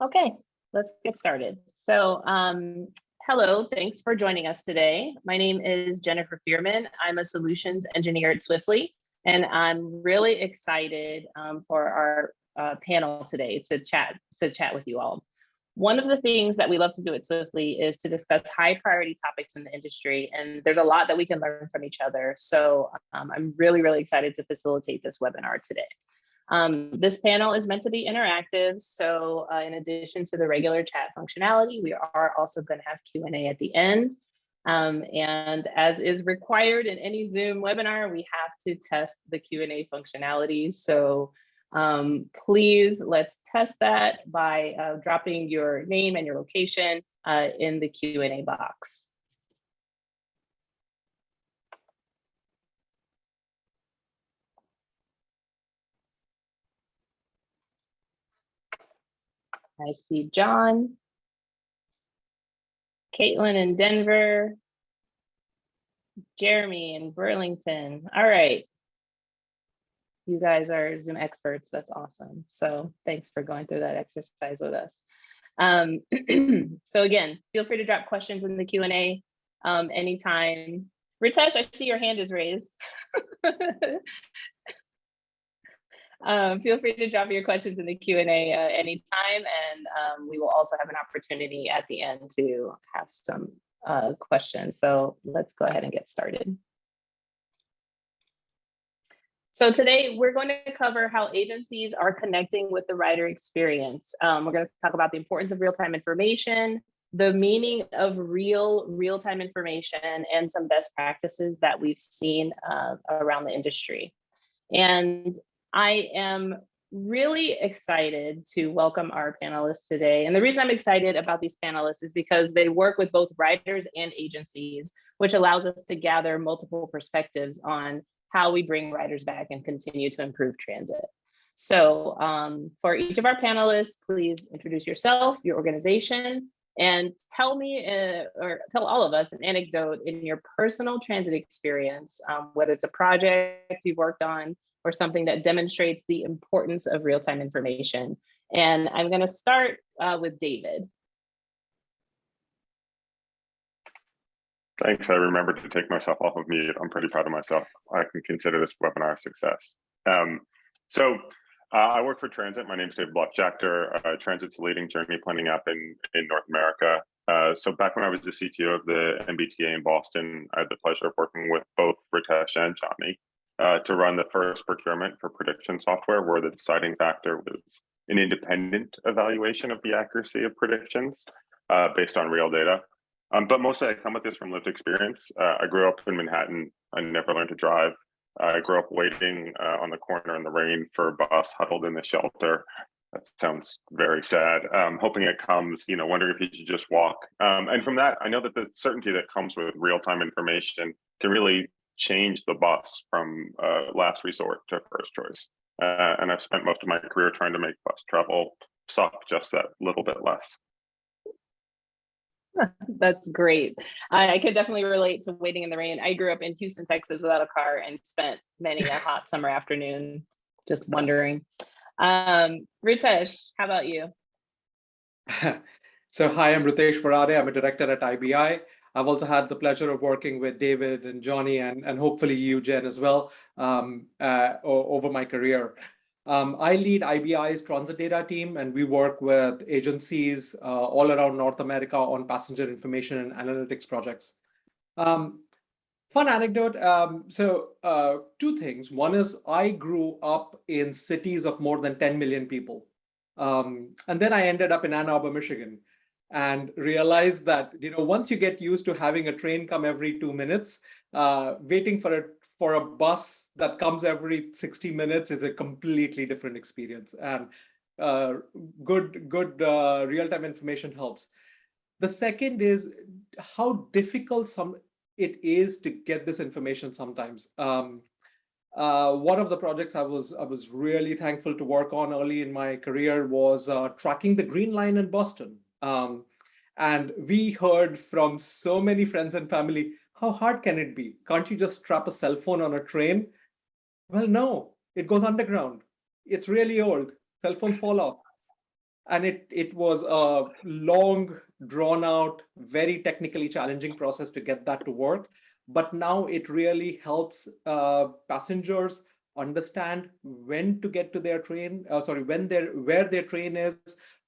Okay, let's get started. So hello, thanks for joining us today. My name is Jennifer Fearman. I'm a solutions engineer at Swiftly, and I'm really excited for our panel today to chat with you all. One of the things that we love to do at Swiftly is to discuss high priority topics in the industry, and there's a lot that we can learn from each other. So I'm really excited to facilitate this webinar today. This panel is meant to be interactive, so in addition to the regular chat functionality, we are also going to have Q&A at the end. And as is required in any Zoom webinar, we have to test the Q&A functionality. So please let's test that by dropping your name and your location in the Q&A box. I see John, Caitlin in Denver, Jeremy in Burlington. All right. You guys are Zoom experts. That's awesome. So thanks for going through that exercise with us. So again, feel free to drop questions in the Q&A anytime. Ritesh, I see your hand is raised. Feel free to drop your questions in the Q&A anytime, and we will also have an opportunity at the end to have some questions. So let's go ahead and get started. So today we're going to cover how agencies are connecting with the rider experience. We're going to talk about the importance of real-time information, the meaning of real-time information, and some best practices that we've seen around the industry. And I am really excited to welcome our panelists today. And the reason I'm excited about these panelists is because they work with both riders and agencies, which allows us to gather multiple perspectives on how we bring riders back and continue to improve transit. So for each of our panelists, please introduce yourself, your organization, and tell me or tell all of us an anecdote in your personal transit experience, whether it's a project you've worked on or something that demonstrates the importance of real-time information. And I'm going to start with David. Thanks. I remembered to take myself off of mute. I'm pretty proud of myself. I can consider this webinar a success. I work for Transit. My name is David Block-Jachter. Transit's leading journey planning app in North America. So back when I was the CTO of the MBTA in Boston, I had the pleasure of working with both Ritesh and Johnny to run the first procurement for prediction software, where the deciding factor was an independent evaluation of the accuracy of predictions based on real data. But mostly I come with this from lived experience. I grew up in Manhattan. I never learned to drive. I grew up waiting on the corner in the rain for a bus, huddled in the shelter. That sounds very sad. Hoping it comes, wondering if you should just walk. And from that, I know that the certainty that comes with real-time information can really change the bus from last resort to first choice. And I've spent most of my career trying to make bus travel suck just that little bit less. That's great. I can definitely relate to waiting in the rain. I grew up in Houston, Texas without a car and spent many a hot summer afternoon just wondering. Ritesh, how about you? So hi, I'm Ritesh Varade. I'm a director at IBI. I've also had the pleasure of working with David and Johnny and hopefully you, Jen, as well over my career. I lead IBI's transit data team, and we work with agencies all around North America on passenger information and analytics projects. Fun anecdote. Two things. One is I grew up in cities of more than 10 million people. And then I ended up in Ann Arbor, Michigan, and realized that once you get used to having a train come every 2 minutes, waiting for a bus that comes every 60 minutes is a completely different experience. And good real-time information helps. The second is how difficult it is to get this information sometimes. One of the projects I was really thankful to work on early in my career was tracking the Green Line in Boston. And we heard from so many friends and family, how hard can it be? Can't you just strap a cell phone on a train? Well, no, it goes underground. It's really old. Cell phones fall off. And it was a long, drawn out, very technically challenging process to get that to work. But now it really helps passengers understand when to get to their train, where their train is,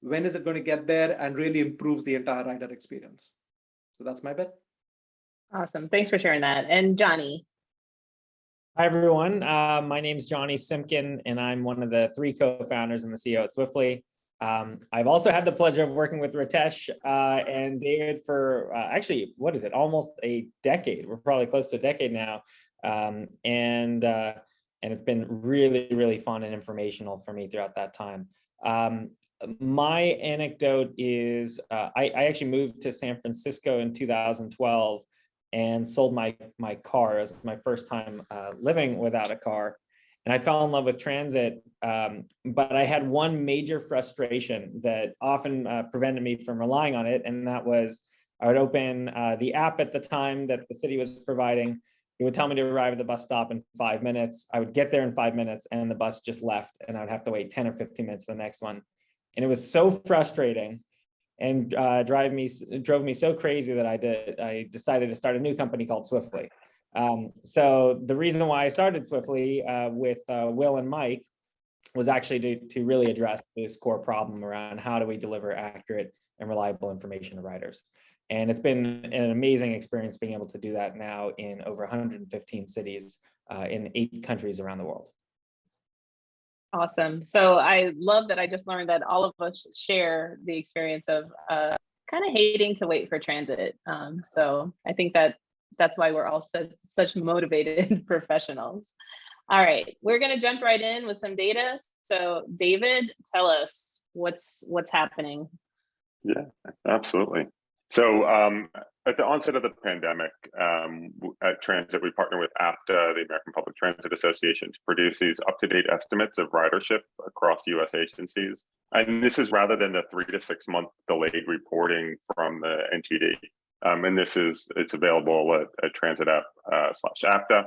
when is it going to get there, and really improves the entire rider experience. So that's my bet. Awesome. Thanks for sharing that. And Johnny. Hi, everyone. My name is Johnny Simkin, and I'm one of the 3 co-founders and the CEO at Swiftly. I've also had the pleasure of working with Ritesh and David for actually, what is it? Almost a decade. We're probably close to a decade now. And it's been really, really fun and informational for me throughout that time. My anecdote is I actually moved to San Francisco in 2012 and sold my car. It was my first time living without a car. And I fell in love with transit, but I had one major frustration that often prevented me from relying on it. And that was, I would open the app at the time that the city was providing. It would tell me to arrive at the bus stop in 5 minutes. I would get there in 5 minutes and the bus just left, and I would have to wait 10 or 15 minutes for the next one. And it was so frustrating and drove me so crazy that I decided to start a new company called Swiftly. So the reason why I started Swiftly with Will and Mike was actually to really address this core problem around how do we deliver accurate and reliable information to riders. And it's been an amazing experience being able to do that now in over 115 cities in 8 countries around the world. Awesome. So I love that I just learned that all of us share the experience of kind of hating to wait for transit. So I think that's why we're all such motivated professionals. All right, we're going to jump right in with some data. So David, tell us what's happening. Yeah, absolutely. So at the onset of the pandemic, at Transit, we partnered with APTA, the American Public Transit Association, to produce these up-to-date estimates of ridership across U.S. agencies. And this is rather than the 3 to 6 month delayed reporting from the NTD. And it's available at Transit app /APTA.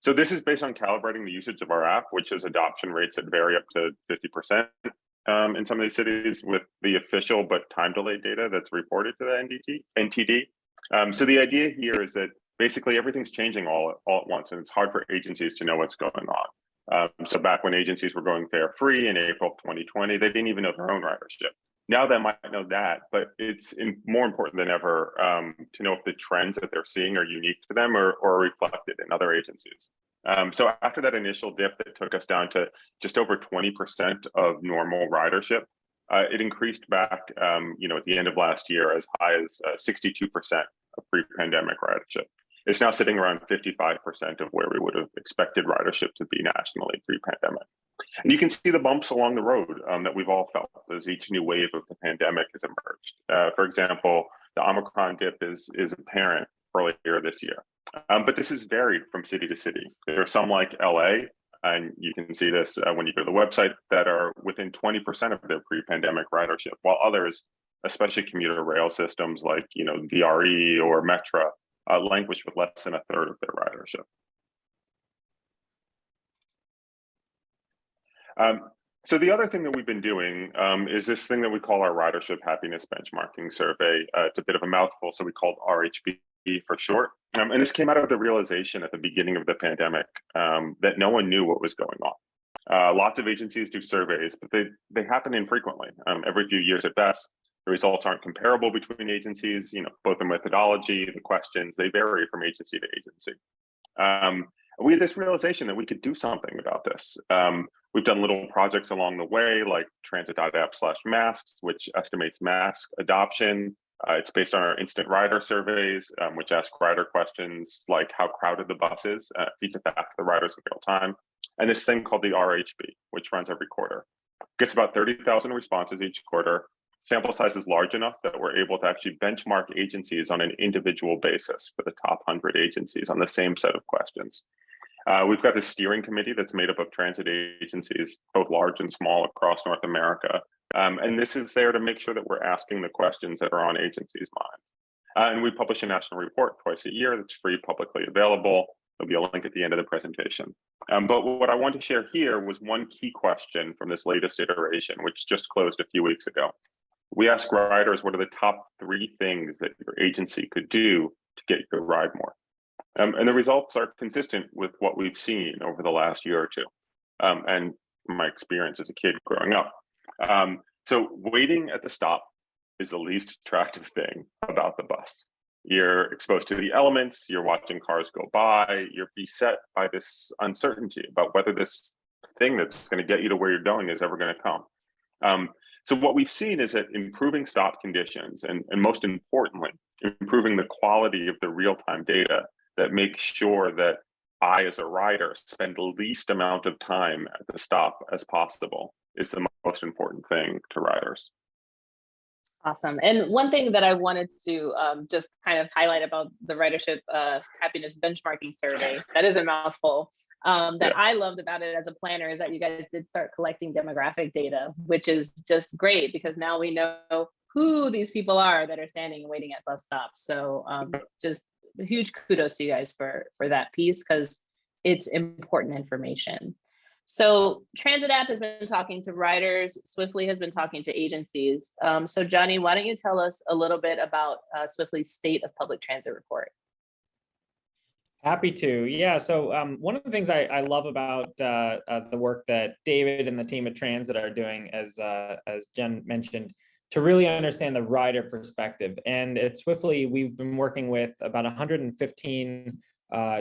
So this is based on calibrating the usage of our app, which has adoption rates that vary up to 50%. In some of these cities with the official but time delayed data that's reported to the NTD. So the idea here is that basically everything's changing all at once, and it's hard for agencies to know what's going on. So back when agencies were going fare free in April of 2020, they didn't even know their own ridership. Now they might know that, but it's more important than ever to know if the trends that they're seeing are unique to them or reflected in other agencies. So after that initial dip that took us down to just over 20% of normal ridership, it increased back, at the end of last year as high as 62% of pre-pandemic ridership. It's now sitting around 55% of where we would have expected ridership to be nationally pre-pandemic. And you can see the bumps along the road that we've all felt as each new wave of the pandemic has emerged. For example, the Omicron dip is apparent earlier this year. But this is varied from city to city. There are some like LA, and you can see this when you go to the website, that are within 20% of their pre-pandemic ridership, while others, especially commuter rail systems like VRE or Metra, languish with less than a third of their ridership. So the other thing that we've been doing is this thing that we call our Ridership Happiness Benchmarking Survey. It's a bit of a mouthful, so we call it RHB for short. And this came out of the realization at the beginning of the pandemic that no one knew what was going on. Lots of agencies do surveys, but they happen infrequently, every few years at best. The results aren't comparable between agencies, both the methodology, the questions, they vary from agency to agency. We had this realization that we could do something about this. We've done little projects along the way, like transit.app/masks, which estimates mask adoption. It's based on our instant rider surveys, which ask rider questions like how crowded the bus is, feeds it back to the riders in real time. And this thing called the RHB, which runs every quarter. Gets about 30,000 responses each quarter. Sample size is large enough that we're able to actually benchmark agencies on an individual basis for the top 100 agencies on the same set of questions. We've got this steering committee that's made up of transit agencies, both large and small, across North America. And this is there to make sure that we're asking the questions that are on agencies' minds. And we publish a national report twice a year that's free, publicly available. There'll be a link at the end of the presentation. But what I want to share here was one key question from this latest iteration, which just closed a few weeks ago. We asked riders, what are the top 3 things that your agency could do to get you to ride more? And the results are consistent with what we've seen over the last year or two, and my experience as a kid growing up. So waiting at the stop is the least attractive thing about the bus. You're exposed to the elements, you're watching cars go by, you're beset by this uncertainty about whether this thing that's going to get you to where you're going is ever going to come. So what we've seen is that improving stop conditions and most importantly, improving the quality of the real-time data that makes sure that I, as a rider, spend the least amount of time at the stop as possible is the most important thing to riders. Awesome. And one thing that I wanted to just kind of highlight about the Ridership happiness benchmarking survey, that is a mouthful, that I loved about it as a planner is that you guys did start collecting demographic data, which is just great because now we know who these people are that are standing and waiting at bus stops. So just huge kudos to you guys for that piece because it's important information. So Transit App has been talking to riders, Swiftly has been talking to agencies. So Johnny, why don't you tell us a little bit about Swiftly's State of Public Transit report? Happy to. Yeah. So one of the things I love about the work that David and the team at Transit are doing, as Jen mentioned, to really understand the rider perspective. And at Swiftly, we've been working with about 115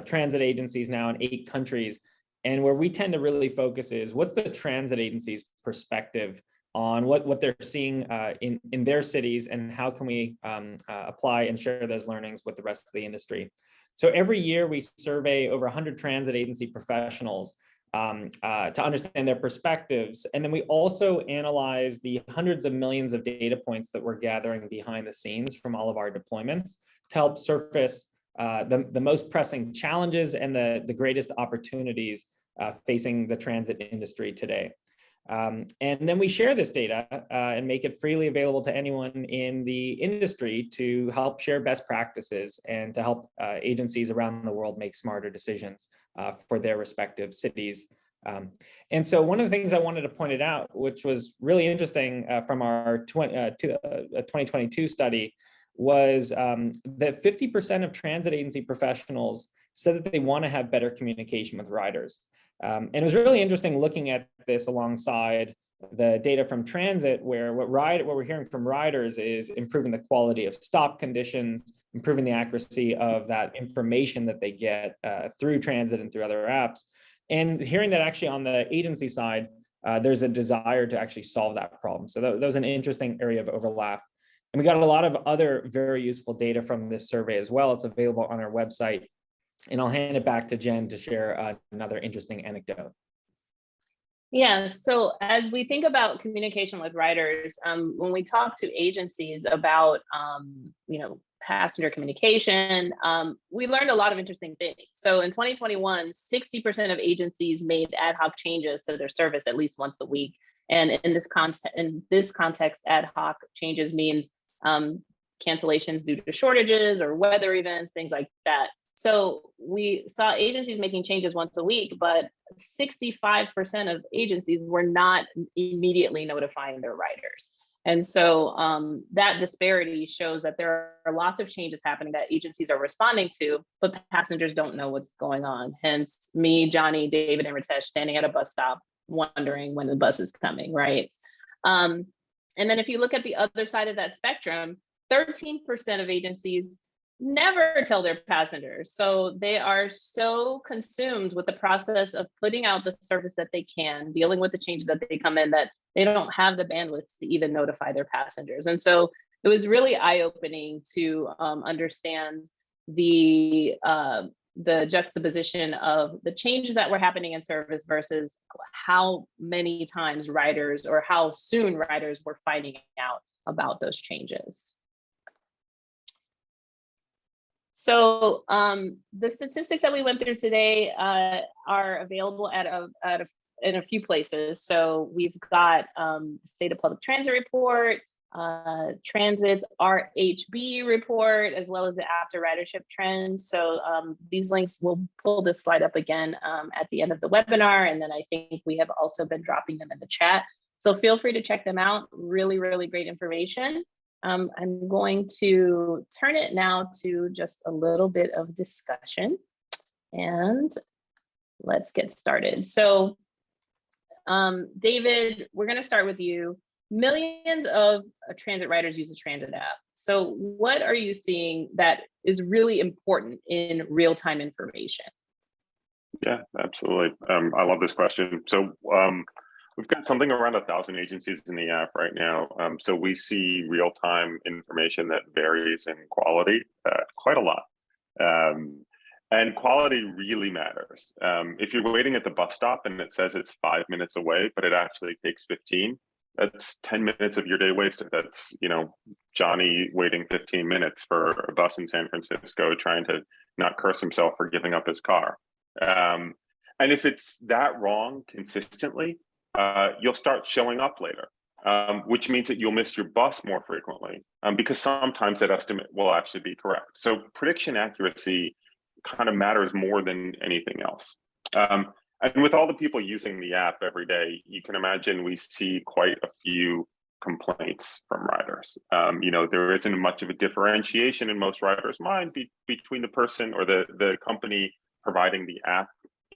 transit agencies now in 8 countries. And where we tend to really focus is what's the transit agency's perspective on what they're seeing in their cities and how can we apply and share those learnings with the rest of the industry. So every year we survey over 100 transit agency professionals to understand their perspectives. And then we also analyze the hundreds of millions of data points that we're gathering behind the scenes from all of our deployments to help surface the most pressing challenges and the greatest opportunities facing the transit industry today. And then we share this data and make it freely available to anyone in the industry to help share best practices and to help agencies around the world make smarter decisions for their respective cities. And so one of the things I wanted to point it out, which was really interesting from our 2022 study, was that 50% of transit agency professionals said that they want to have better communication with riders. And it was really interesting looking at this alongside the data from transit, where what we're hearing from riders is improving the quality of stop conditions, improving the accuracy of that information that they get through transit and through other apps. And hearing that actually on the agency side, there's a desire to actually solve that problem. So that was an interesting area of overlap. And we got a lot of other very useful data from this survey as well. It's available on our website. And I'll hand it back to Jen to share another interesting anecdote. Yeah, so as we think about communication with riders, when we talk to agencies about, passenger communication, we learned a lot of interesting things. So in 2021, 60% of agencies made ad hoc changes to their service at least once a week. And in this context, ad hoc changes means cancellations due to shortages or weather events, things like that. So we saw agencies making changes once a week, but 65% of agencies were not immediately notifying their riders. And so that disparity shows that there are lots of changes happening that agencies are responding to, but passengers don't know what's going on. Hence me, Johnny, David, and Ritesh standing at a bus stop wondering when the bus is coming, right? And then if you look at the other side of that spectrum, 13% of agencies never tell their passengers. So they are so consumed with the process of putting out the service that they can, dealing with the changes that they come in, that they don't have the bandwidth to even notify their passengers. And so it was really eye-opening to understand the juxtaposition of the changes that were happening in service versus how many times riders or how soon riders were finding out about those changes. So the statistics that we went through today are available in a few places. So we've got the State of Public Transit report, Transit's RHB report, as well as the after ridership trends. So these links, we'll pull this slide up again at the end of the webinar. And then I think we have also been dropping them in the chat. So feel free to check them out. Really, really great information. I'm going to turn it now to just a little bit of discussion, and let's get started. So David, we're going to start with you. Millions of transit riders use the transit app. So what are you seeing that is really important in real-time information? Yeah, absolutely. I love this question. So we've got something around 1,000 agencies in the app right now. So we see real-time information that varies in quality quite a lot. And quality really matters. If you're waiting at the bus stop and it says it's 5 minutes away, but it actually takes 15, that's 10 minutes of your day wasted. That's, Johnny waiting 15 minutes for a bus in San Francisco, trying to not curse himself for giving up his car. And if it's that wrong consistently, you'll start showing up later, which means that you'll miss your bus more frequently, because sometimes that estimate will actually be correct. So prediction accuracy kind of matters more than anything else. And with all the people using the app every day, you can imagine we see quite a few complaints from riders. There isn't much of a differentiation in most riders' mind between the person or the company providing the app,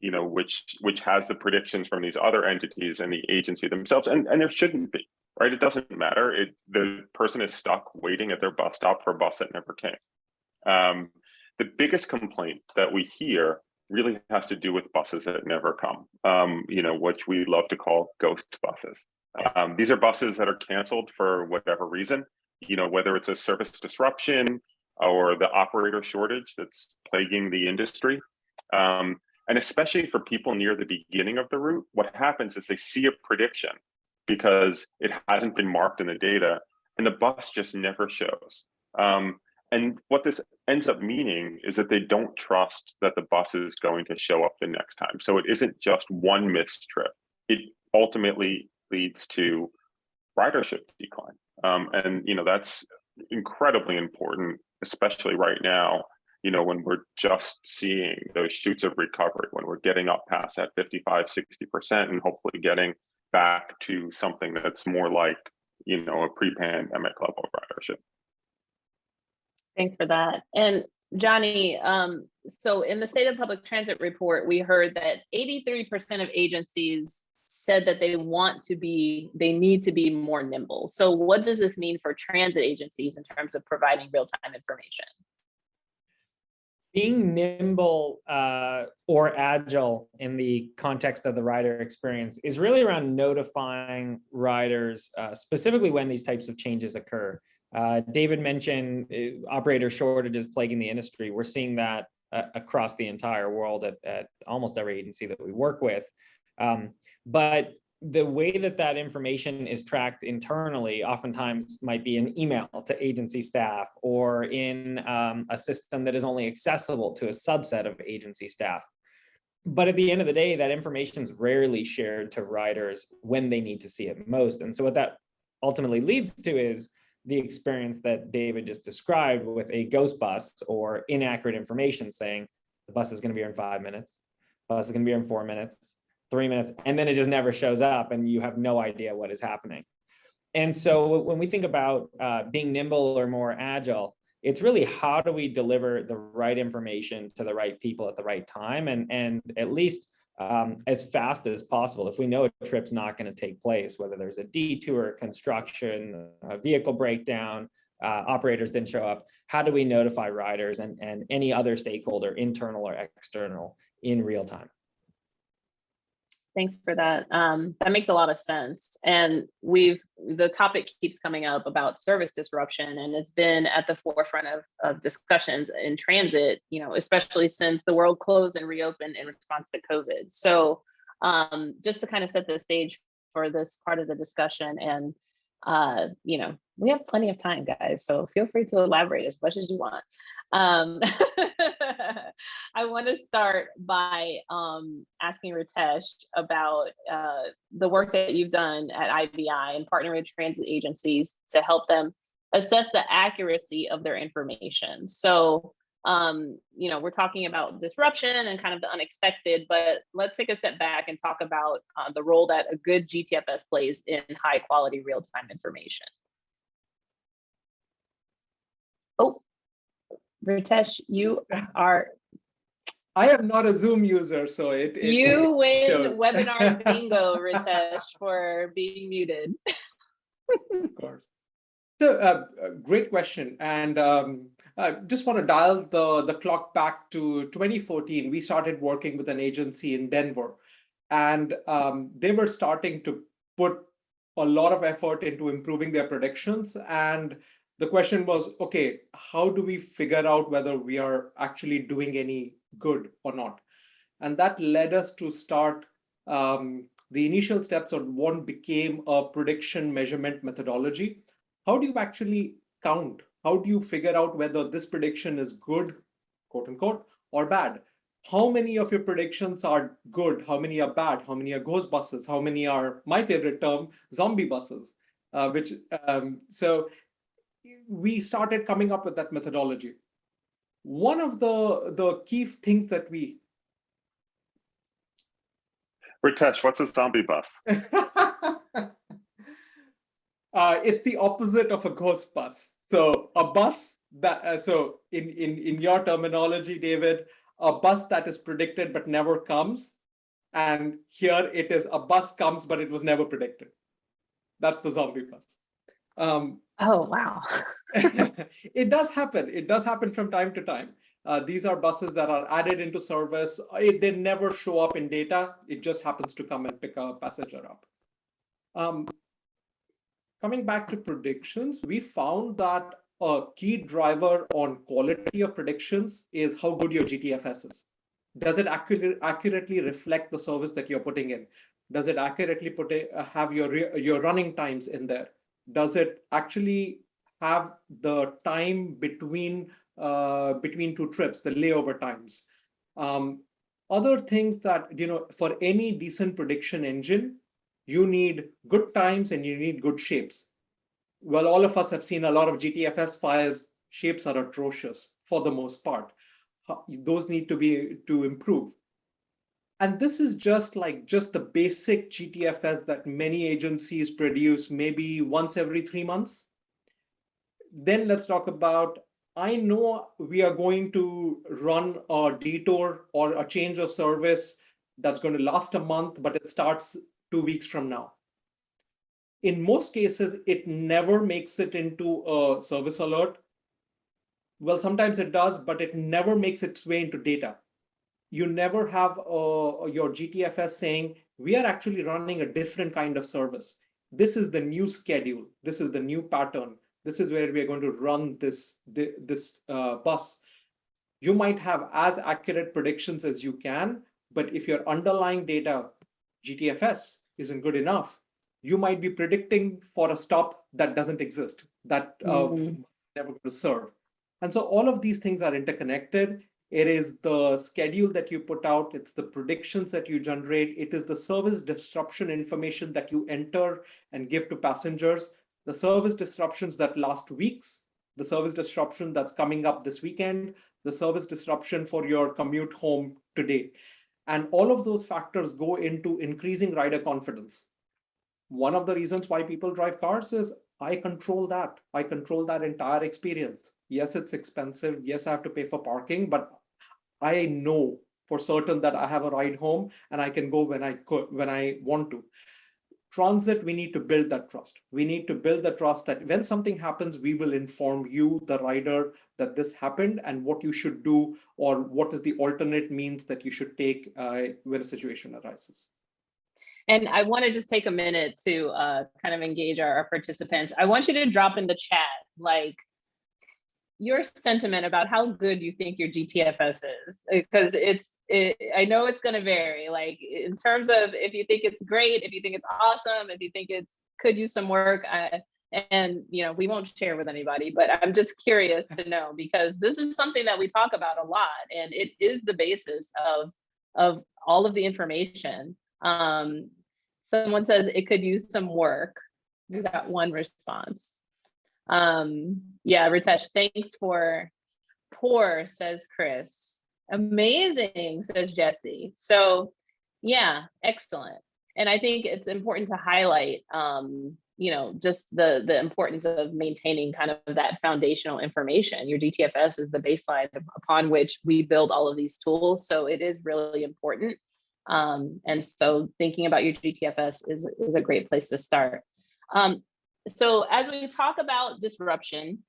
which has the predictions from these other entities and the agency themselves, and there shouldn't be, right? It doesn't matter. The person is stuck waiting at their bus stop for a bus that never came. The biggest complaint that we hear really has to do with buses that never come, which we love to call ghost buses. These are buses that are canceled for whatever reason, whether it's a service disruption or the operator shortage that's plaguing the industry. And especially for people near the beginning of the route, what happens is they see a prediction because it hasn't been marked in the data, and the bus just never shows. And what this ends up meaning is that they don't trust that the bus is going to show up the next time. So it isn't just one missed trip. It ultimately leads to ridership decline. And that's incredibly important, especially right now, when we're just seeing those shoots of recovery, when we're getting up past that 55, 60% and hopefully getting back to something that's more like, a pre-pandemic level of ridership. Thanks for that. And Johnny, so in the State of Public Transit report, we heard that 83% of agencies said that they need to be more nimble. So what does this mean for transit agencies in terms of providing real-time information? Being nimble or agile in the context of the rider experience is really around notifying riders, specifically when these types of changes occur. David mentioned operator shortages plaguing the industry. We're seeing that across the entire world at almost every agency that we work with. But the way that information is tracked internally oftentimes might be an email to agency staff or in a system that is only accessible to a subset of agency staff. But at the end of the day, that information is rarely shared to riders when they need to see it most. And so what that ultimately leads to is the experience that David just described with a ghost bus or inaccurate information saying the bus is going to be here in 5 minutes, bus is going to be here in 4 minutes, 3 minutes, and then it just never shows up and you have no idea what is happening. And so when we think about being nimble or more agile, it's really how do we deliver the right information to the right people at the right time and at least as fast as possible. If we know a trip's not going to take place, whether there's a detour, construction, a vehicle breakdown, operators didn't show up, how do we notify riders and any other stakeholder, internal or external, in real time? Thanks for that. That makes a lot of sense. And the topic keeps coming up about service disruption, and it's been at the forefront of discussions in transit, especially since the world closed and reopened in response to COVID. So just to kind of set the stage for this part of the discussion and, We have plenty of time, guys, so feel free to elaborate as much as you want. I want to start by asking Ritesh about the work that you've done at IBI and partnering with transit agencies to help them assess the accuracy of their information. So, we're talking about disruption and kind of the unexpected, but let's take a step back and talk about the role that a good GTFS plays in high quality real-time information. Oh, Ritesh, you are. I am not a Zoom user, so you win shows. webinar bingo, Ritesh, for being muted. Of course. So, great question. And I just want to dial the clock back to 2014. We started working with an agency in Denver, and they were starting to put a lot of effort into improving their predictions. And the question was, okay, how do we figure out whether we are actually doing any good or not? And that led us to start the initial steps on what became a prediction measurement methodology. How do you actually count? How do you figure out whether this prediction is good, quote unquote, or bad? How many of your predictions are good? How many are bad? How many are ghost buses? How many are, my favorite term, zombie buses? So we started coming up with that methodology. One of the key things that we Ritesh, what's a zombie bus? It's the opposite of a ghost bus. So a bus that, so in your terminology, David, a bus that is predicted but never comes. And here it is, a bus comes, but it was never predicted. That's the zombie bus. Oh, wow. It does happen. It does happen from time to time. These are buses that are added into service. They never show up in data. It just happens to come and pick a passenger up. Coming back to predictions, we found that a key driver on quality of predictions is how good your GTFS is. Does it accurately reflect the service that you're putting in? Does it accurately have your running times in there? Does it actually have the time between two trips, the layover times? Other things that, for any decent prediction engine, you need good times and you need good shapes. Well, all of us have seen a lot of GTFS files. Shapes are atrocious for the most part. Those need to improve. And this is just the basic GTFS that many agencies produce maybe once every 3 months. Then let's talk about, I know we are going to run a detour or a change of service that's going to last a month, but it starts 2 weeks from now. In most cases, it never makes it into a service alert. Well, sometimes it does, but it never makes its way into data. You never have your GTFS saying, we are actually running a different kind of service. This is the new schedule. This is the new pattern. This is where we are going to run this bus. You might have as accurate predictions as you can, but if your underlying data, GTFS, isn't good enough, you might be predicting for a stop that doesn't exist, that never going to serve. And so all of these things are interconnected. It is the schedule that you put out. It's the predictions that you generate. It is the service disruption information that you enter and give to passengers. The service disruptions that last weeks, the service disruption that's coming up this weekend, the service disruption for your commute home today. And all of those factors go into increasing rider confidence. One of the reasons why people drive cars is I control that. I control that entire experience. Yes, it's expensive. Yes, I have to pay for parking, but I know for certain that I have a ride home and I can go when I want to. Transit, we need to build that trust. We need to build the trust that when something happens, we will inform you, the rider, that this happened and what you should do, or what is the alternate means that you should take when a situation arises. And I want to just take a minute to kind of engage our participants. I want you to drop in the chat, like, your sentiment about how good you think your GTFS is, because I know it's going to vary, like in terms of if you think it's great, if you think it's awesome, if you think it could use some work. and we won't share with anybody, but I'm just curious to know, because this is something that we talk about a lot, and it is the basis of all of the information. Someone says it could use some work. We got one response. Yeah, Ritesh, thanks for poor, says Chris. Amazing, says Jesse. So yeah, excellent. And I think it's important to highlight, just the importance of maintaining kind of that foundational information. Your GTFS is the baseline upon which we build all of these tools. So it is really important. And so thinking about your GTFS is a great place to start. So as we talk about disruption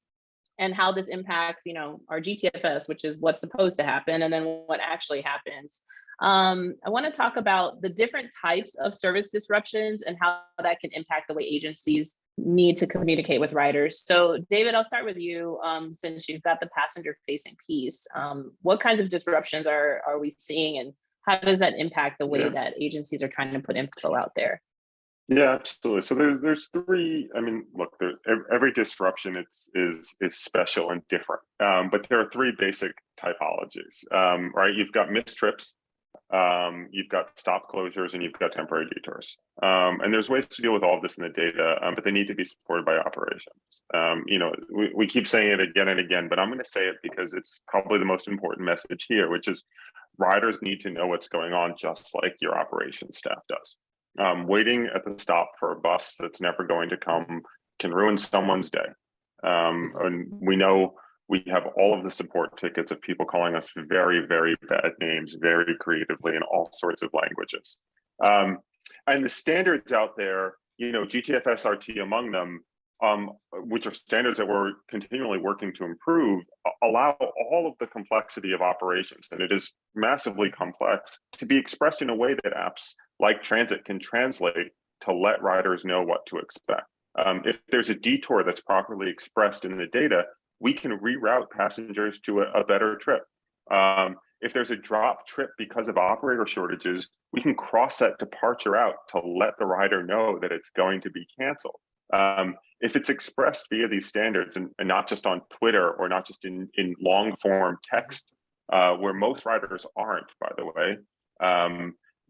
and how this impacts, our GTFS, which is what's supposed to happen, and then what actually happens, I want to talk about the different types of service disruptions and how that can impact the way agencies need to communicate with riders. So David, I'll start with you, since you've got the passenger facing piece. What kinds of disruptions are we seeing, and how does that impact the way that agencies are trying to put info out there? Yeah, absolutely. So there's three. I mean, look, every disruption is special and different, but there are three basic typologies, right? You've got missed trips, you've got stop closures, and you've got temporary detours. And there's ways to deal with all of this in the data, but they need to be supported by operations. We keep saying it again and again, but I'm going to say it because it's probably the most important message here, which is riders need to know what's going on, just like your operations staff does. Waiting at the stop for a bus that's never going to come can ruin someone's day. And we know we have all of the support tickets of people calling us very, very bad names, very creatively in all sorts of languages. And the standards out there, GTFS RT among them, which are standards that we're continually working to improve, allow all of the complexity of operations, and it is massively complex, to be expressed in a way that apps like Transit can translate to let riders know what to expect. If there's a detour that's properly expressed in the data, we can reroute passengers to a better trip. If there's a drop trip because of operator shortages, we can cross that departure out to let the rider know that it's going to be canceled. If it's expressed via these standards and not just on Twitter or not just in long form text, where most riders aren't, by the way,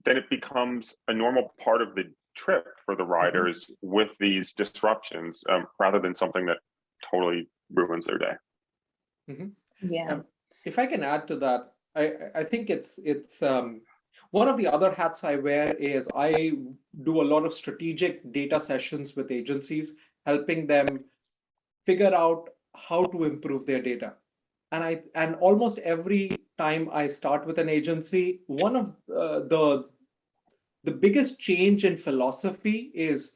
then it becomes a normal part of the trip for the riders with these disruptions, rather than something that totally ruins their day. Yeah. If I can add to that, I think it's one of the other hats I wear is I do a lot of strategic data sessions with agencies, helping them figure out how to improve their data. And almost every time I start with an agency, one of the biggest change in philosophy is,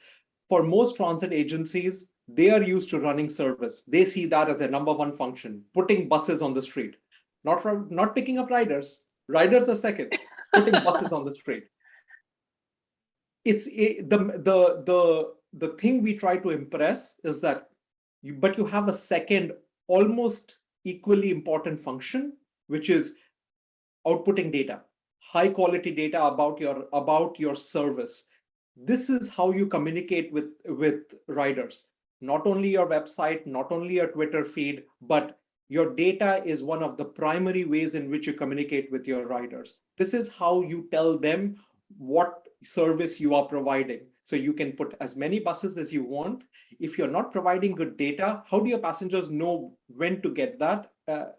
for most transit agencies, they are used to running service. They see that as their number one function, putting buses on the street, not picking up riders. Riders are second, putting buses on the street. It's the thing we try to impress is that you have a second, almost equally important function, which is outputting data, high quality data about your service. This is how you communicate with riders. Not only your website, not only your Twitter feed, but your data is one of the primary ways in which you communicate with your riders. This is how you tell them what service you are providing. So you can put as many buses as you want. If you're not providing good data, how do your passengers know when to get that,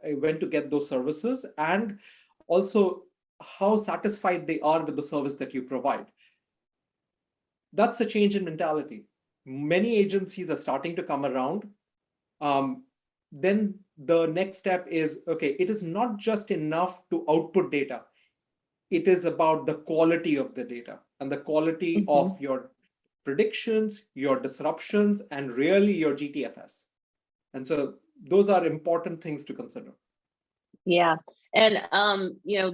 when to get those services, and also how satisfied they are with the service that you provide? That's a change in mentality. Many agencies are starting to come around. Then the next step is, okay, it is not just enough to output data. It is about the quality of the data and the quality of your predictions, your disruptions, and really your GTFS. And so those are important things to consider. Yeah. And,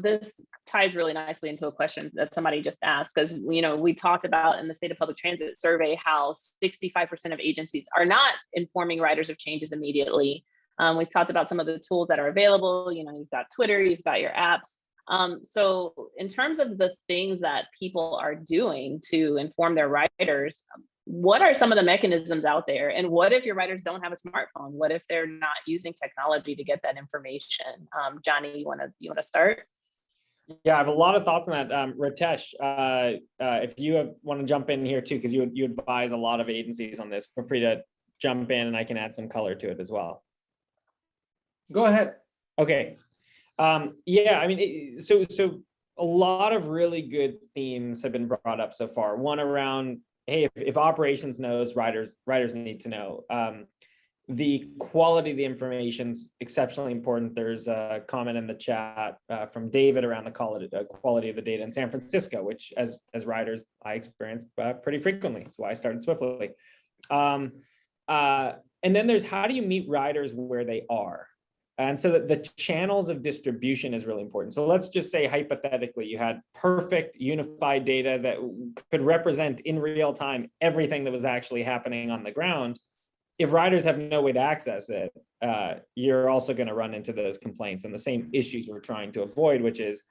this ties really nicely into a question that somebody just asked, because, we talked about in the State of Public Transit survey how 65% of agencies are not informing riders of changes immediately. We've talked about some of the tools that are available. You've got Twitter, you've got your apps. So in terms of the things that people are doing to inform their riders, what are some of the mechanisms out there? And what if your riders don't have a smartphone? What if they're not using technology to get that information? Johnny, you wanna start? Yeah, I have a lot of thoughts on that. Ritesh, if you want to jump in here too, because you advise a lot of agencies on this, feel free to jump in and I can add some color to it as well. Go ahead. Okay. Yeah, I mean, so a lot of really good themes have been brought up so far. One around, hey, if operations knows, riders need to know. The quality of the information is exceptionally important. There's a comment in the chat from David around the quality of the data in San Francisco, which as riders, I experience pretty frequently. That's why I started Swiftly. And then there's how do you meet riders where they are? And so the channels of distribution is really important. So let's just say hypothetically, you had perfect unified data that could represent in real time everything that was actually happening on the ground. If riders have no way to access it, you're also going to run into those complaints and the same issues we're trying to avoid, which is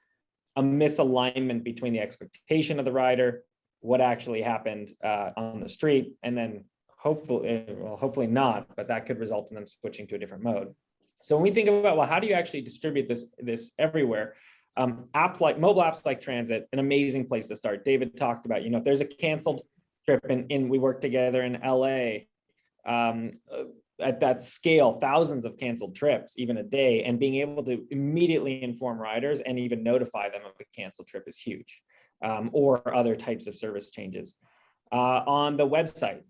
a misalignment between the expectation of the rider, what actually happened on the street, and then hopefully not, but that could result in them switching to a different mode. So when we think about, well, how do you actually distribute this everywhere? Mobile apps like Transit, an amazing place to start. David talked about, if there's a canceled trip and we work together in LA, at that scale, thousands of canceled trips, even a day, and being able to immediately inform riders and even notify them of a canceled trip is huge, or other types of service changes. On the website,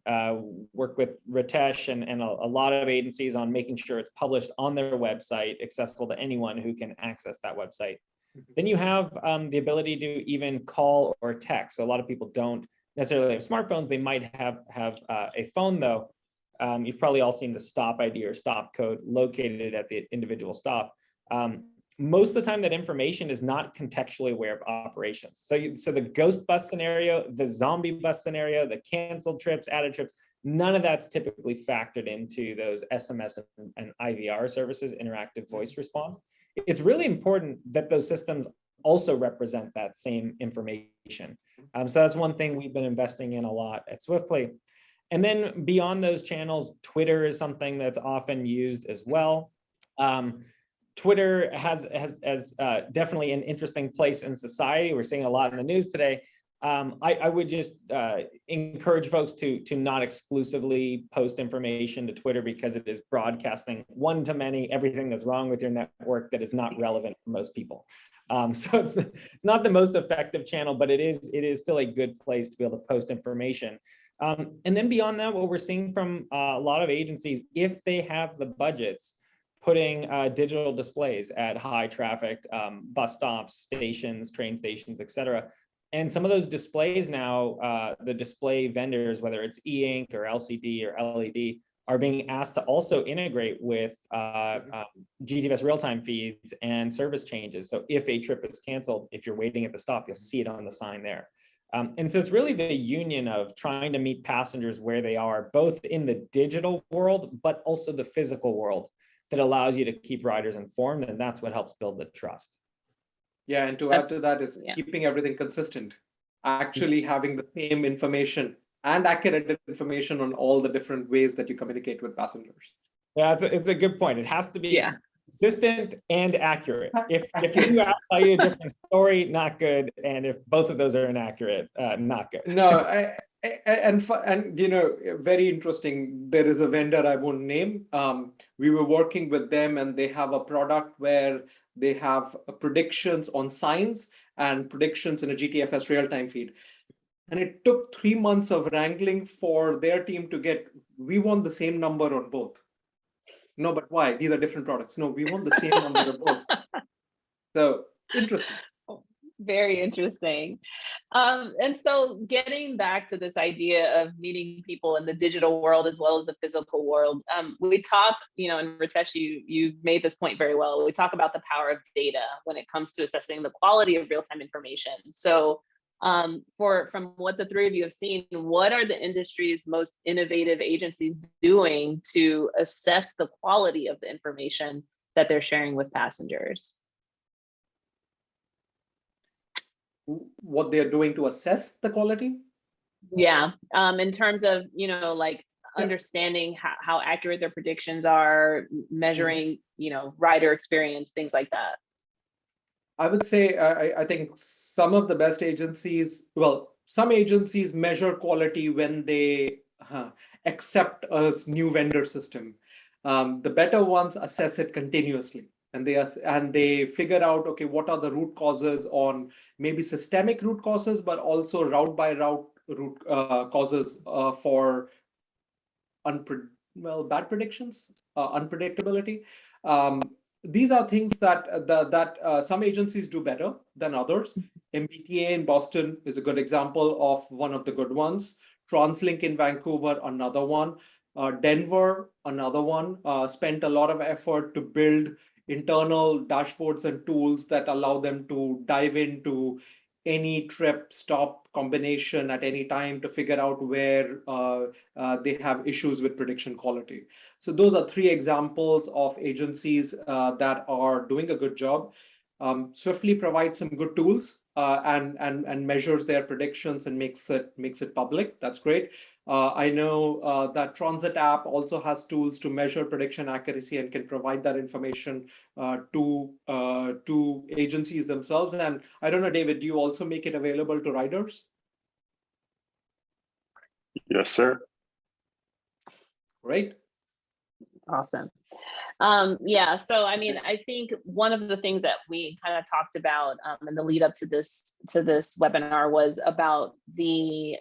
work with Ritesh and a lot of agencies on making sure it's published on their website, accessible to anyone who can access that website. Then you have the ability to even call or text. So a lot of people don't necessarily have smartphones. They might have a phone though. You've probably all seen the stop ID or stop code located at the individual stop. Most of the time that information is not contextually aware of operations. So the ghost bus scenario, the zombie bus scenario, the canceled trips, added trips, none of that's typically factored into those SMS and IVR services, interactive voice response. It's really important that those systems also represent that same information. So that's one thing we've been investing in a lot at Swiftly. And then beyond those channels, Twitter is something that's often used as well. Twitter has definitely an interesting place in society. We're seeing a lot in the news today. I would just encourage folks to not exclusively post information to Twitter because it is broadcasting one to many everything that's wrong with your network that is not relevant for most people. So it's not the most effective channel, but it is still a good place to be able to post information. And then beyond that, what we're seeing from a lot of agencies, if they have the budgets, putting digital displays at high traffic bus stops, stations, train stations, et cetera. And some of those displays now, the display vendors, whether it's e-ink or LCD or LED, are being asked to also integrate with GTFS real-time feeds and service changes. So if a trip is canceled, if you're waiting at the stop, you'll see it on the sign there. And so it's really the union of trying to meet passengers where they are, both in the digital world, but also the physical world, that allows you to keep riders informed, and that's what helps build the trust. Yeah, and to add to that is keeping everything consistent, actually having the same information and accurate information on all the different ways that you communicate with passengers. Yeah, it's a good point. It has to be consistent and accurate. If you tell you a different story, not good, and if both of those are inaccurate, not good. No, and very interesting. There is a vendor I won't name. We were working with them, and they have a product where they have predictions on signs and predictions in a GTFS real-time feed. And it took 3 months of wrangling for their team to get, we want the same number on both. No, but why? These are different products. No, we want the same number on both. So interesting. Very interesting. And so getting back to this idea of meeting people in the digital world as well as the physical world, we talk, and Ritesh, you made this point very well. We talk about the power of data when it comes to assessing the quality of real-time information. So from what the three of you have seen, what are the industry's most innovative agencies doing to assess the quality of the information that they're sharing with passengers? What they're doing to assess the quality? Yeah. In terms of, like understanding how accurate their predictions are, measuring, rider experience, things like that. I would say I think some of the best agencies, well, some agencies measure quality when they accept a new vendor system. The better ones assess it continuously, and they figure out, okay, what are the root causes on maybe systemic root causes, but also route by route root causes for bad predictions, unpredictability. These are things that some agencies do better than others. MBTA in Boston is a good example of one of the good ones. TransLink in Vancouver, another one. Denver, another one. Spent a lot of effort to build internal dashboards and tools that allow them to dive into any trip stop combination at any time to figure out where they have issues with prediction quality. So those are three examples of agencies that are doing a good job. Swiftly provides some good tools and measures their predictions and makes it public. That's great. I know that Transit app also has tools to measure prediction accuracy and can provide that information to agencies themselves. And I don't know, David, do you also make it available to riders? Yes, sir. Great. Awesome. Yeah, so I mean, I think one of the things that we kind of talked about in the lead up to this webinar was about the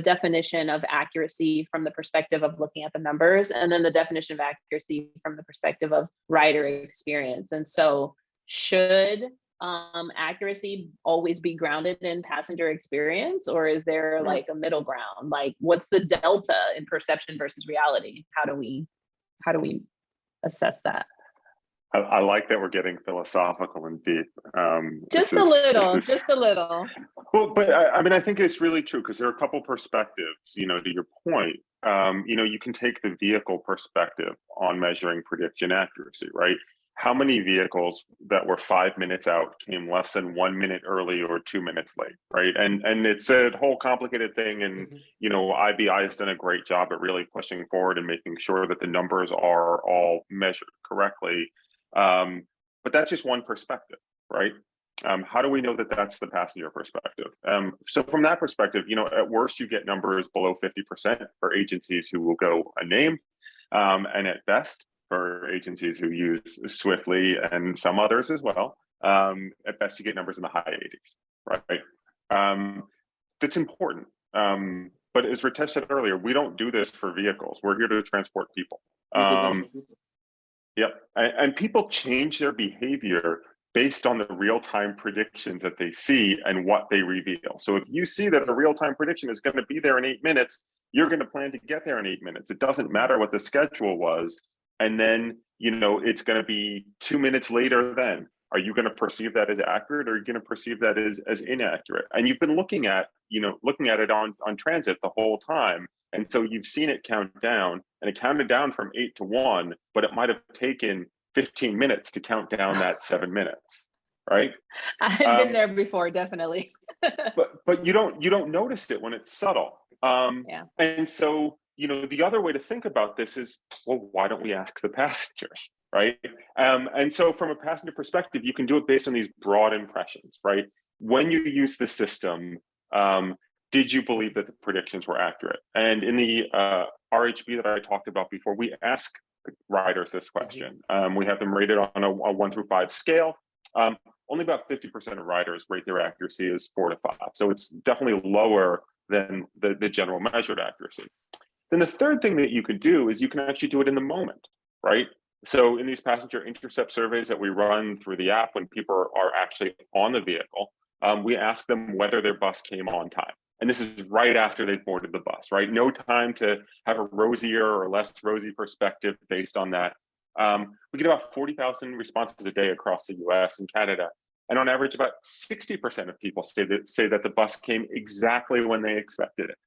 definition of accuracy from the perspective of looking at the numbers, and then the definition of accuracy from the perspective of rider experience. And so, should accuracy always be grounded in passenger experience, or is there like a middle ground? Like, what's the delta in perception versus reality? How do we assess that? I like that we're getting philosophical and deep. Just a little. Well, but I mean, I think it's really true because there are a couple perspectives, to your point. You can take the vehicle perspective on measuring prediction accuracy, right? How many vehicles that were 5 minutes out came less than 1 minute early or 2 minutes late, right? And it's a whole complicated thing. And, IBI has done a great job at really pushing forward and making sure that the numbers are all measured correctly. But that's just one perspective, right? How do we know that that's the passenger perspective? So from that perspective, at worst, you get numbers below 50% for agencies who will go unnamed. And at best, for agencies who use Swiftly and some others as well, at best you get numbers in the high 80s, right? That's important. But as Ritesh said earlier, we don't do this for vehicles. We're here to transport people. Yep, and people change their behavior based on the real-time predictions that they see and what they reveal. So if you see that a real-time prediction is going to be there in 8 minutes, you're going to plan to get there in 8 minutes. It doesn't matter what the schedule was. And then, it's going to be 2 minutes later then. Are you going to perceive that as accurate, or are you going to perceive that as inaccurate? And you've been looking at it on transit the whole time. And so you've seen it count down, and it counted down from 8 to 1, but it might have taken 15 minutes to count down that 7 minutes, right? I've been there before, definitely. but you don't notice it when it's subtle. Yeah. And so, the other way to think about this is, well, why don't we ask the passengers, right? And so from a passenger perspective, you can do it based on these broad impressions, right? When you use the system, did you believe that the predictions were accurate? And in the RHB that I talked about before, we ask riders this question. We have them rated on a 1 through 5 scale. Only about 50% of riders rate their accuracy as 4 to 5. So it's definitely lower than the general measured accuracy. Then the third thing that you can do is you can actually do it in the moment, right? So in these passenger intercept surveys that we run through the app when people are actually on the vehicle, we ask them whether their bus came on time. And this is right after they've boarded the bus, right? No time to have a rosier or less rosy perspective based on that. We get about 40,000 responses a day across the US and Canada. And on average, about 60% of people say that the bus came exactly when they expected it.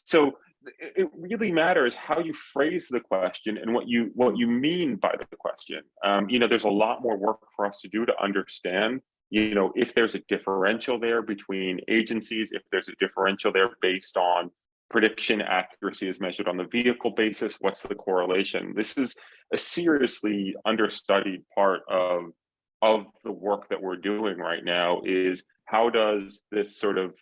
So it really matters how you phrase the question and what you mean by the question. There's a lot more work for us to do to understand if there's a differential there between agencies, if there's a differential there based on prediction accuracy as measured on the vehicle basis, what's the correlation? This is a seriously understudied part of the work that we're doing right now, is how does this sort of,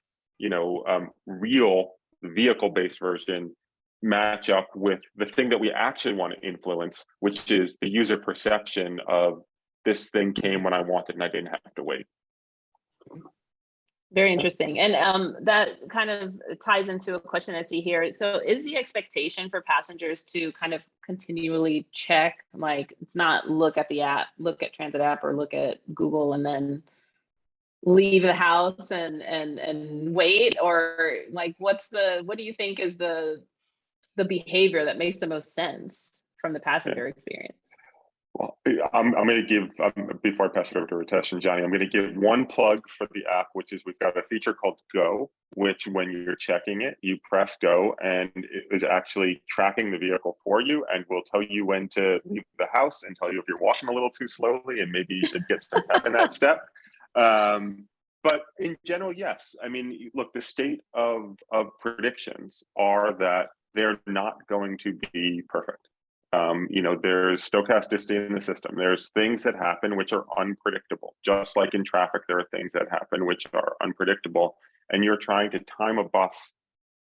real vehicle-based version match up with the thing that we actually want to influence, which is the user perception of this thing came when I wanted and I didn't have to wait. Very interesting. And that kind of ties into a question I see here. So is the expectation for passengers to kind of continually check, like it's not look at the app, look at transit app or look at Google and then leave the house and wait? Or like, what do you think is the behavior that makes the most sense from the passenger experience? Well, I'm going to give, before I pass it over to Ritesh and Johnny, I'm going to give one plug for the app, which is we've got a feature called Go, which when you're checking it, you press Go and it is actually tracking the vehicle for you and will tell you when to leave the house and tell you if you're walking a little too slowly and maybe you should get some pep in that step. But in general, yes. I mean, look, the state of predictions are that they're not going to be perfect. There's stochasticity in the system. There's things that happen which are unpredictable. Just like in traffic, there are things that happen which are unpredictable. And you're trying to time a bus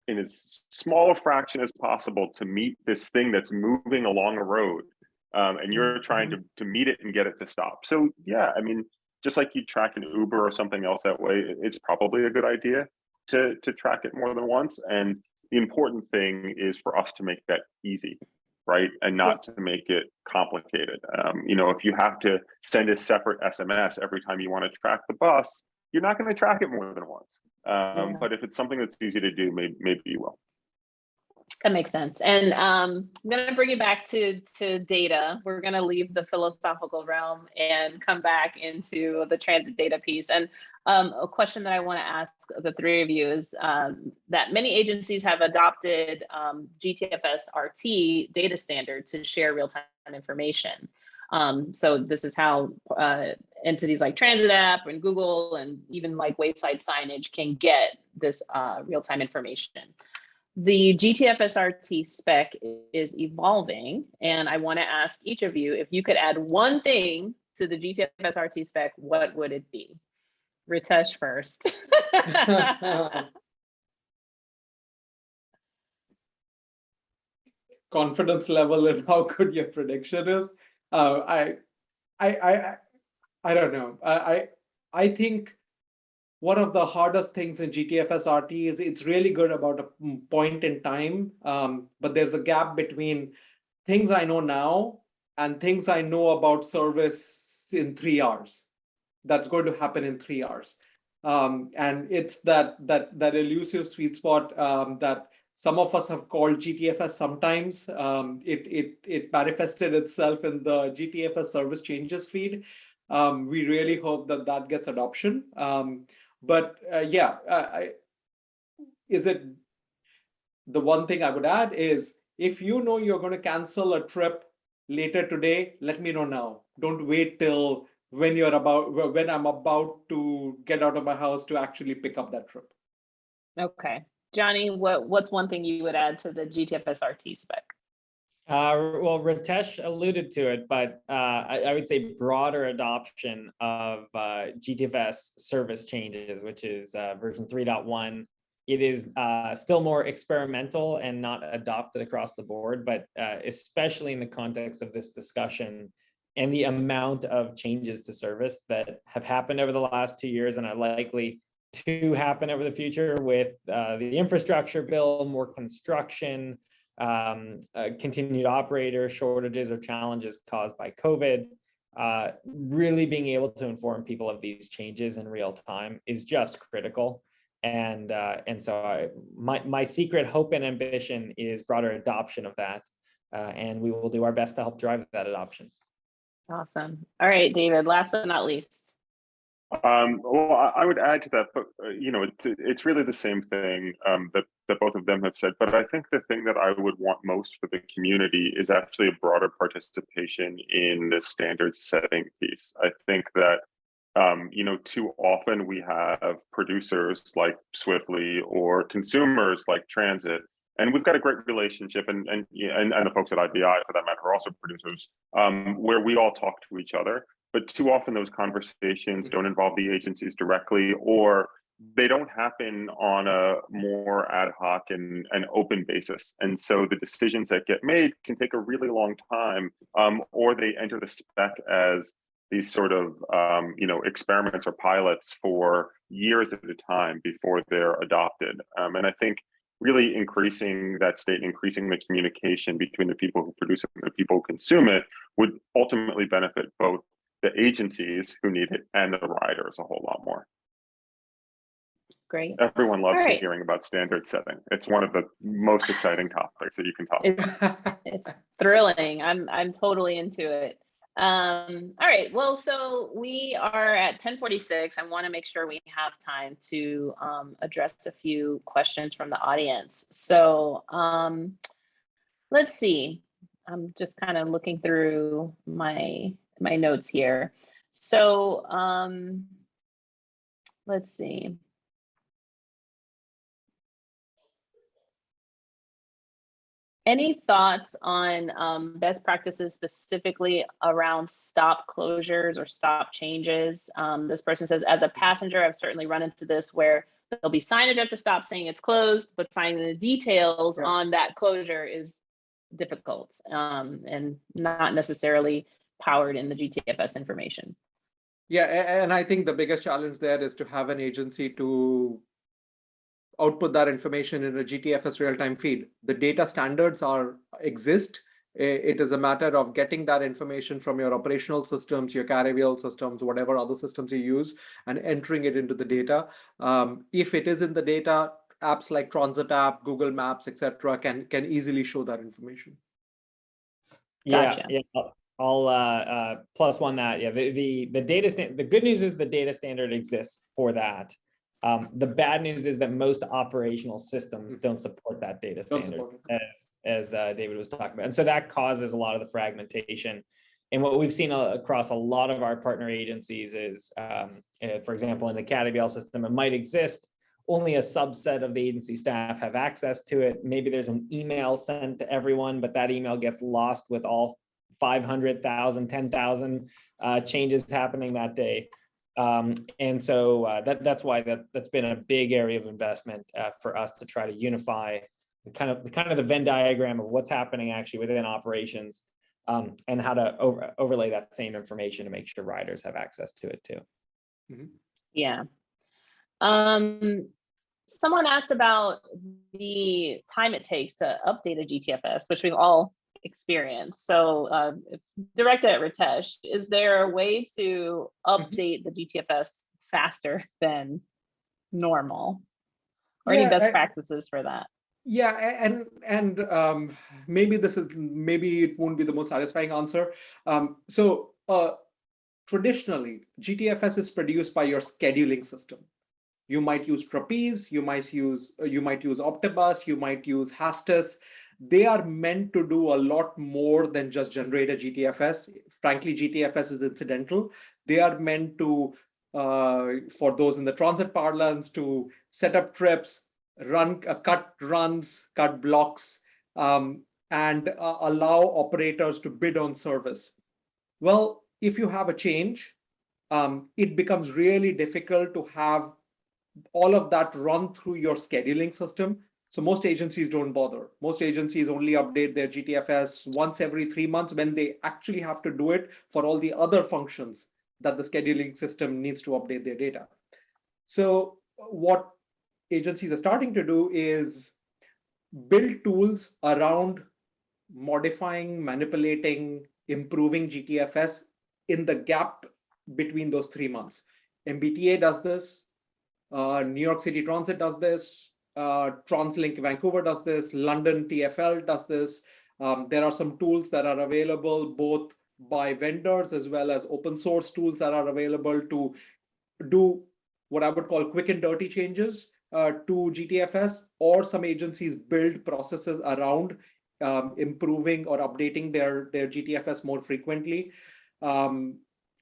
in as small a fraction as possible to meet this thing that's moving along a road. And you're trying to meet it and get it to stop. So yeah, I mean, just like you track an Uber or something else that way, it's probably a good idea to track it more than once. And the important thing is for us to make that easy, right? And not to make it complicated. If you have to send a separate SMS every time you want to track the bus, you're not going to track it more than once. But if it's something that's easy to do, maybe you will. That makes sense. And I'm going to bring it back to data. We're going to leave the philosophical realm and come back into the transit data piece. And a question that I want to ask the three of you is that many agencies have adopted GTFS RT data standard to share real-time information. So this is how entities like Transit App and Google and even like wayside signage can get this real-time information. The GTFS RT spec is evolving, and I want to ask each of you if you could add one thing to the GTFS RT spec, what would it be? Ritesh first. Confidence level and how good your prediction is. I don't know. I think one of the hardest things in GTFS RT is it's really good about a point in time, but there's a gap between things I know now and things I know about service in 3 hours. That's going to happen in 3 hours. And it's that elusive sweet spot that some of us have called GTFS sometimes. It manifested itself in the GTFS service changes feed. We really hope that gets adoption. Is it the one thing I would add is if you know you're going to cancel a trip later today, let me know now. Don't wait till when I'm about to get out of my house to actually pick up that trip. Okay, Johnny, what's one thing you would add to the GTFS RT spec? Well, Ritesh alluded to it, but I would say broader adoption of GTFS service changes, which is version 3.1. It is still more experimental and not adopted across the board, but especially in the context of this discussion and the amount of changes to service that have happened over the last 2 years and are likely to happen over the future with the infrastructure bill, more construction, continued operator shortages or challenges caused by COVID. Really being able to inform people of these changes in real time is just critical. And so my secret hope and ambition is broader adoption of that. And we will do our best to help drive that adoption. Awesome. All right, David, last but not least. Well, I would add to that, but it's really the same thing that both of them have said. But I think the thing that I would want most for the community is actually a broader participation in the standard setting piece. I think that Too often we have producers like Swiftly or consumers like Transit, and we've got a great relationship, and the folks at IBI, for that matter, are also producers, where we all talk to each other. But too often those conversations don't involve the agencies directly, or they don't happen on a more ad hoc and open basis. And so the decisions that get made can take a really long time, or they enter the spec as these sort of experiments or pilots for years at a time before they're adopted. And I think really increasing that state, increasing the communication between the people who produce it and the people who consume it would ultimately benefit both the agencies who need it and the riders a whole lot more. Great. Everyone loves hearing about standard setting. It's one of the most exciting topics that you can talk about. It's thrilling. I'm totally into it. All right. Well, so we are at 10:46. I want to make sure we have time to address a few questions from the audience. So let's see. I'm just kind of looking through my notes here. So let's see. Any thoughts on best practices specifically around stop closures or stop changes? This person says, as a passenger, I've certainly run into this where there'll be signage at the stop saying it's closed, but finding the details on that closure is difficult and not necessarily powered in the GTFS information. Yeah, and I think the biggest challenge there is to have an agency to output that information in a GTFS real-time feed. The data standards exist. It is a matter of getting that information from your operational systems, your carrier systems, whatever other systems you use, and entering it into the data. If it is in the data, apps like Transit app, Google Maps, etc., can easily show that information. Gotcha. Yeah. I'll plus one that. Yeah, the data the good news is the data standard exists for that. The bad news is that most operational systems don't support that data standard, as David was talking about. And so that causes a lot of the fragmentation. And what we've seen across a lot of our partner agencies is, for example, in the CATABL system, it might exist. Only a subset of the agency staff have access to it. Maybe there's an email sent to everyone, but that email gets lost with all 500,000, 10,000 changes happening that day. And so that's why that's been a big area of investment for us to try to unify the kind of the Venn diagram of what's happening actually within operations, and how to overlay that same information to make sure riders have access to it too. Mm-hmm. Yeah. Someone asked about the time it takes to update a GTFS, which we've all experience. So directed at Ritesh, is there a way to update the GTFS faster than normal, or any best practices for that? Yeah, and maybe it won't be the most satisfying answer. Traditionally, GTFS is produced by your scheduling system. You might use Trapeze, you might use Optibus, you might use Hastus. They are meant to do a lot more than just generate a GTFS. Frankly, GTFS is incidental. They are meant to, for those in the transit parlance, to set up trips, cut runs, cut blocks, and allow operators to bid on service. Well, if you have a change, it becomes really difficult to have all of that run through your scheduling system. So most agencies don't bother. Most agencies only update their GTFS once every 3 months when they actually have to do it for all the other functions that the scheduling system needs to update their data. So what agencies are starting to do is build tools around modifying, manipulating, improving GTFS in the gap between those 3 months. MBTA does this. New York City Transit does this. TransLink Vancouver does this. London TfL does this. There are some tools that are available both by vendors as well as open source tools that are available to do what I would call quick and dirty changes to GTFS, or some agencies build processes around improving or updating their GTFS more frequently.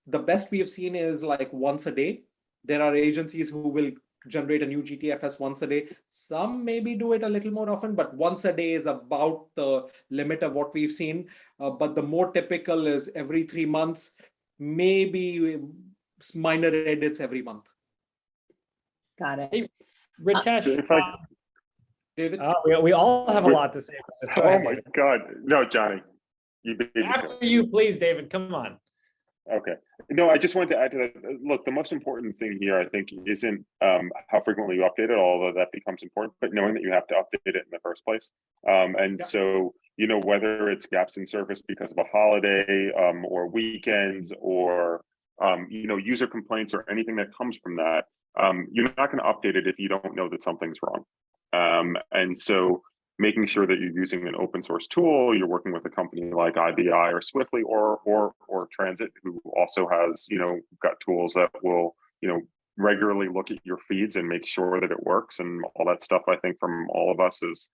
the best we have seen is like once a day. There are agencies who will generate a new GTFS once a day. Some maybe do it a little more often, but once a day is about the limit of what we've seen. But the more typical is every 3 months, maybe minor edits every month. Got it. Hey, Ritesh, If I- David? we all have a lot to say about this. Go Oh ahead, my David. God. No, Johnny, you beat me to After it. you, please, David, come on. Okay. No, I just wanted to add to that. Look, the most important thing here, I think, isn't how frequently you update it, although that becomes important, but knowing that you have to update it in the first place. And Yeah. so, whether it's gaps in service because of a holiday or weekends or, user complaints or anything that comes from that, you're not going to update it if you don't know that something's wrong. And so making sure that you're using an open source tool, you're working with a company like IBI or Swiftly or Transit, who also has, got tools that will, regularly look at your feeds and make sure that it works, and all that stuff, I think, from all of us is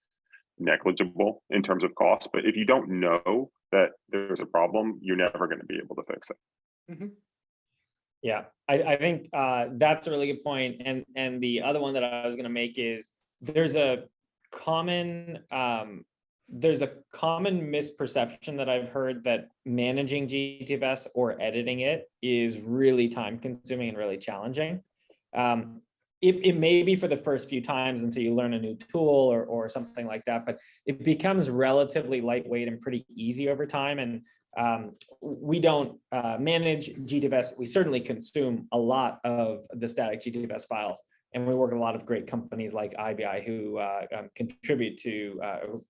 negligible in terms of cost. But if you don't know that there's a problem, you're never going to be able to fix it. Mm-hmm. Yeah, I think that's a really good point. And the other one that I was going to make is there's a common misperception that I've heard that managing GTFS or editing it is really time consuming and really challenging. It may be for the first few times until you learn a new tool or something like that, but it becomes relatively lightweight and pretty easy over time. And we don't manage GTFS. We certainly consume a lot of the static GTFS files. And we work with a lot of great companies like IBI who contribute to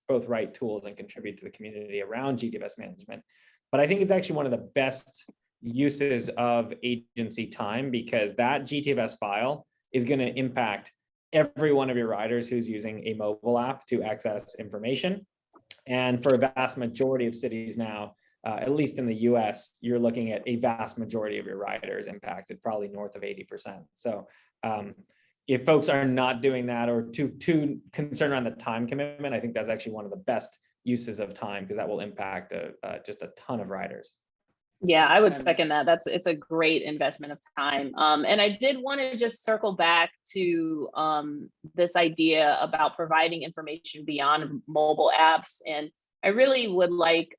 both write tools and contribute to the community around GTFS management. But I think it's actually one of the best uses of agency time, because that GTFS file is going to impact every one of your riders who's using a mobile app to access information. And for a vast majority of cities now, at least in the US, you're looking at a vast majority of your riders impacted, probably north of 80%. So if folks are not doing that or too concerned around the time commitment, I think that's actually one of the best uses of time, because that will impact just a ton of riders. Yeah, I would second that. It's a great investment of time. And I did want to just circle back to this idea about providing information beyond mobile apps. And I really would like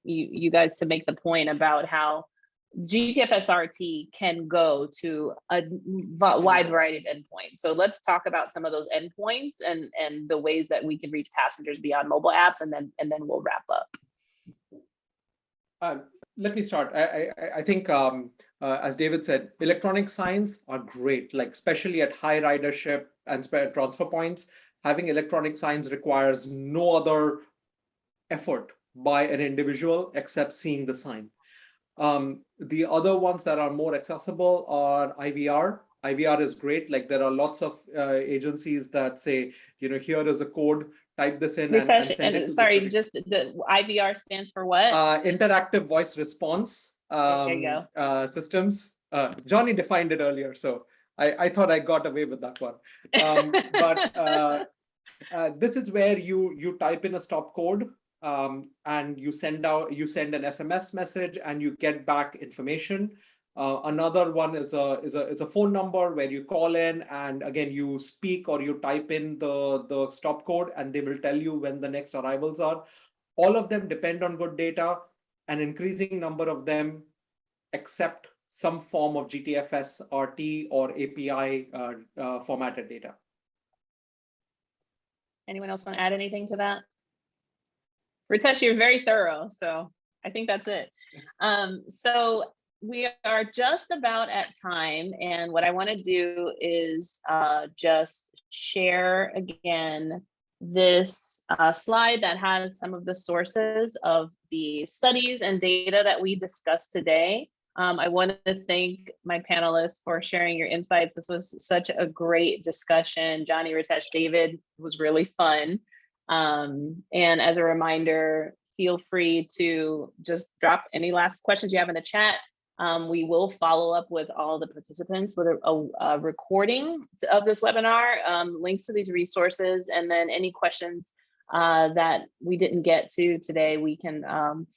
you guys to make the point about how GTFS RT can go to a wide variety of endpoints. So let's talk about some of those endpoints and the ways that we can reach passengers beyond mobile apps, and then we'll wrap up. Let me start. I think, as David said, electronic signs are great, like especially at high ridership and transfer points. Having electronic signs requires no other effort by an individual except seeing the sign. The other ones that are more accessible are IVR. IVR is great. Like there are lots of agencies that say, here is a code, type this in and send it to sorry, just the IVR stands for what? Interactive voice response systems. Johnny defined it earlier, so I thought I got away with that one. But this is where you type in a stop code. And you send an SMS message and you get back information. Another one is a phone number where you call in and again you speak or you type in the stop code and they will tell you when the next arrivals are. All of them depend on good data. An increasing number of them accept some form of GTFS, RT, or API formatted data. Anyone else want to add anything to that? Ritesh, you're very thorough, so I think that's it. So we are just about at time, and what I want to do is just share again this slide that has some of the sources of the studies and data that we discussed today. I want to thank my panelists for sharing your insights. This was such a great discussion. Johnny, Ritesh, David, was really fun. And as a reminder, feel free to just drop any last questions you have in the chat. We will follow up with all the participants with a recording of this webinar, links to these resources, and then any questions that we didn't get to today, we can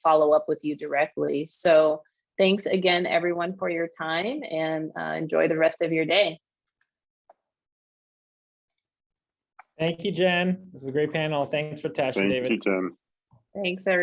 follow up with you directly. So Thanks again, everyone, for your time, and enjoy the rest of your day. Thank you, Jen. This is a great panel. Thanks for Ritesh and Thank David. you, Jen. Thanks, everyone.